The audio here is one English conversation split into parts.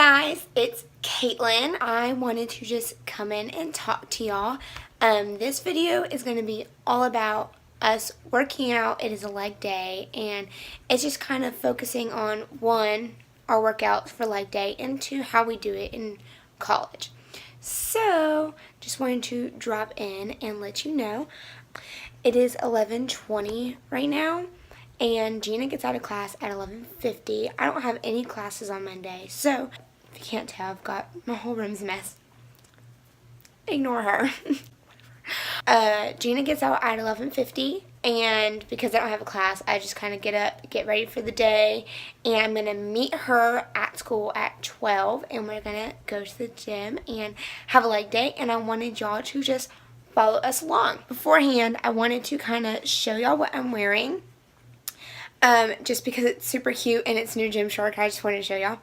guys, it's Caitlin. I wanted to just come in and talk to y'all. This video is going to be all about us working out. It is a leg day, and it's just kind of focusing on, one, our workouts for leg day, and two, how we do it in college. So, just wanted to drop in and let you know. It is 11:20 right now, and Gina gets out of class at 11:50. I don't have any classes on Monday, so if you can't tell, I've got my whole room's a mess. Ignore her. Gina gets out at 11:50, and because I don't have a class, I just kind of get up, get ready for the day, and I'm going to meet her at school at 12, and we're going to go to the gym and have a leg day, and I wanted y'all to just follow us along. Beforehand, I wanted to kind of show y'all what I'm wearing. Just because it's super cute and it's new gym short, I just wanted to show y'all.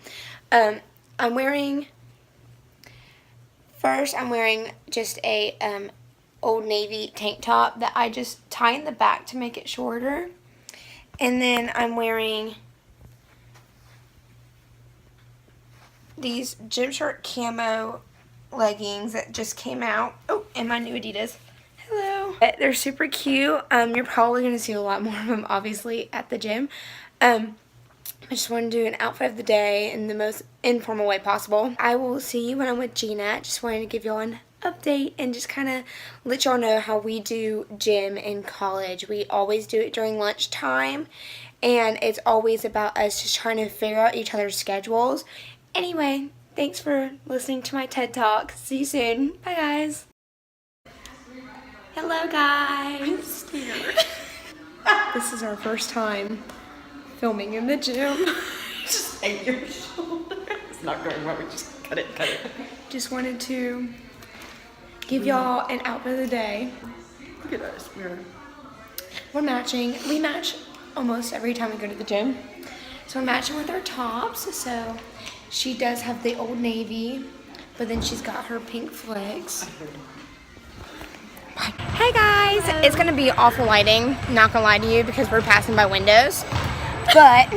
I'm wearing just a Old Navy tank top that I just tie in the back to make it shorter. And then I'm wearing these gym short camo leggings that just came out. Oh, and my new Adidas. Hello. They're super cute. You're probably going to see a lot more of them, obviously, at the gym. I just want to do an outfit of the day in the most informal way possible. I will see you when I'm with Gina. Just wanted to give y'all an update and just kind of let y'all know how we do gym in college. We always do it during lunchtime, and it's always about us just trying to figure out each other's schedules. Anyway, thanks for listening to my TED Talk. See you soon. Bye, guys. Hello, guys. I'm scared. This is our first time filming in the gym. Just ate your shoulder. It's not going well. We just cut it. Just wanted to give y'all an outfit of the day. Look at us. We're matching. We match almost every time we go to the gym. So we're matching with our tops. So she does have the Old Navy, but then she's got her pink flex. Hey guys, it's gonna be awful lighting, not gonna lie to you, because we're passing by windows. But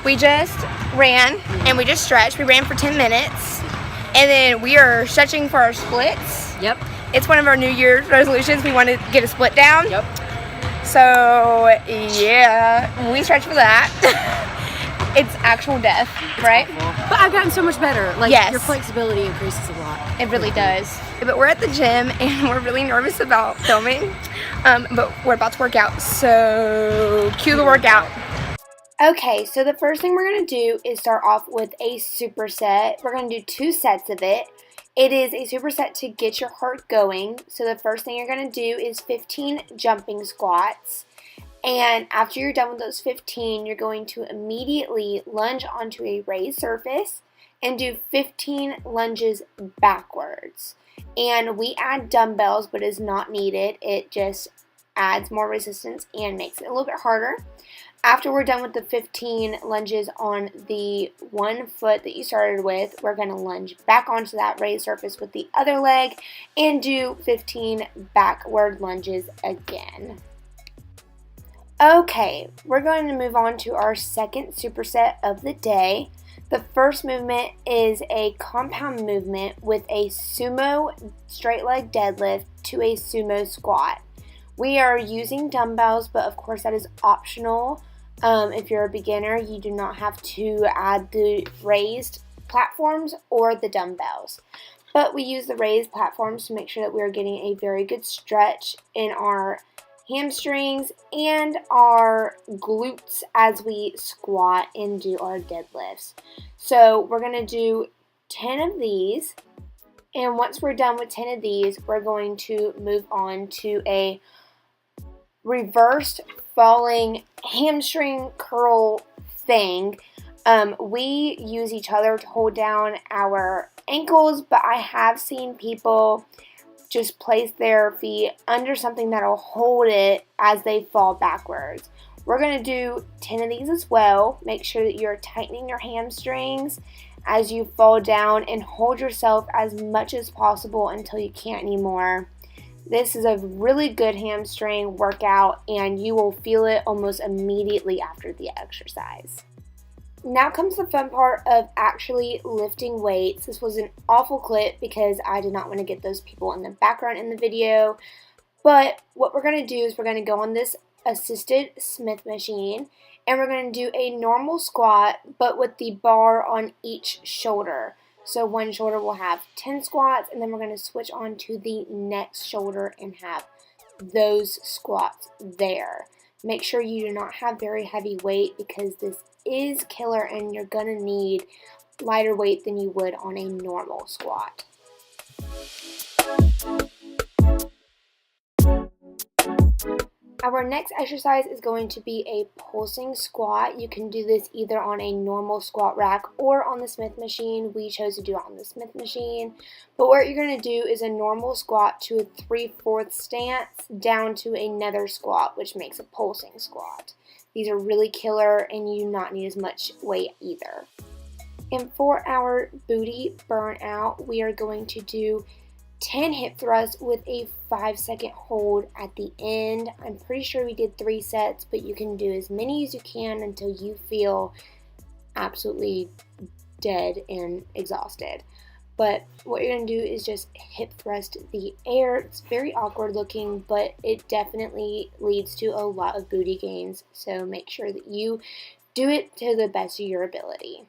we just ran and we just stretched. We ran for 10 minutes, and then we are stretching for our splits. Yep. It's one of our New Year's resolutions. We want to get a split down. Yep. So yeah, we stretch for that. It's actual death, right? But I've gotten so much better. Like, yes. Your flexibility increases a lot. It really does. But we're at the gym and we're really nervous about filming. But we're about to work out, so cue the workout. Okay, so the first thing we're going to do is start off with a superset. We're going to do 2 sets of it. It is a superset to get your heart going. So the first thing you're going to do is 15 jumping squats. And after you're done with those 15, you're going to immediately lunge onto a raised surface and do 15 lunges backwards. And we add dumbbells, but it's not needed. It just adds more resistance and makes it a little bit harder. After we're done with the 15 lunges on the one foot that you started with, we're going to lunge back onto that raised surface with the other leg and do 15 backward lunges again. Okay, we're going to move on to our second superset of the day. The first movement is a compound movement with a sumo straight leg deadlift to a sumo squat. We are using dumbbells, but of course that is optional. If you're a beginner, you do not have to add the raised platforms or the dumbbells. But we use the raised platforms to make sure that we are getting a very good stretch in our hamstrings and our glutes as we squat and do our deadlifts. So we're going to do 10 of these, and once we're done with 10 of these, we're going to move on to a reversed falling hamstring curl thing. We use each other to hold down our ankles, but I have seen people just place their feet under something that'll hold it as they fall backwards. We're going to do 10 of these as well. Make sure that you're tightening your hamstrings as you fall down, and hold yourself as much as possible until you can't anymore. This is a really good hamstring workout, and you will feel it almost immediately after the exercise. Now comes the fun part of actually lifting weights. This was an awful clip because I did not want to get those people in the background in the video. But what we're going to do is we're going to go on this assisted Smith machine and we're going to do a normal squat but with the bar on each shoulder. So one shoulder will have 10 squats and then we're going to switch on to the next shoulder and have those squats there. Make sure you do not have very heavy weight because this is killer and you're going to need lighter weight than you would on a normal squat. Our next exercise is going to be a pulsing squat. You can do this either on a normal squat rack or on the Smith machine. We chose to do it on the Smith machine. But what you're going to do is a normal squat to a 3/4 stance down to another squat, which makes a pulsing squat. These are really killer and you do not need as much weight either. And for our booty burnout, we are going to do 10 hip thrusts with a 5-second hold at the end. I'm pretty sure we did 3 sets, but you can do as many as you can until you feel absolutely dead and exhausted. But what you're going to do is just hip thrust the air. It's very awkward looking, but it definitely leads to a lot of booty gains. So make sure that you do it to the best of your ability.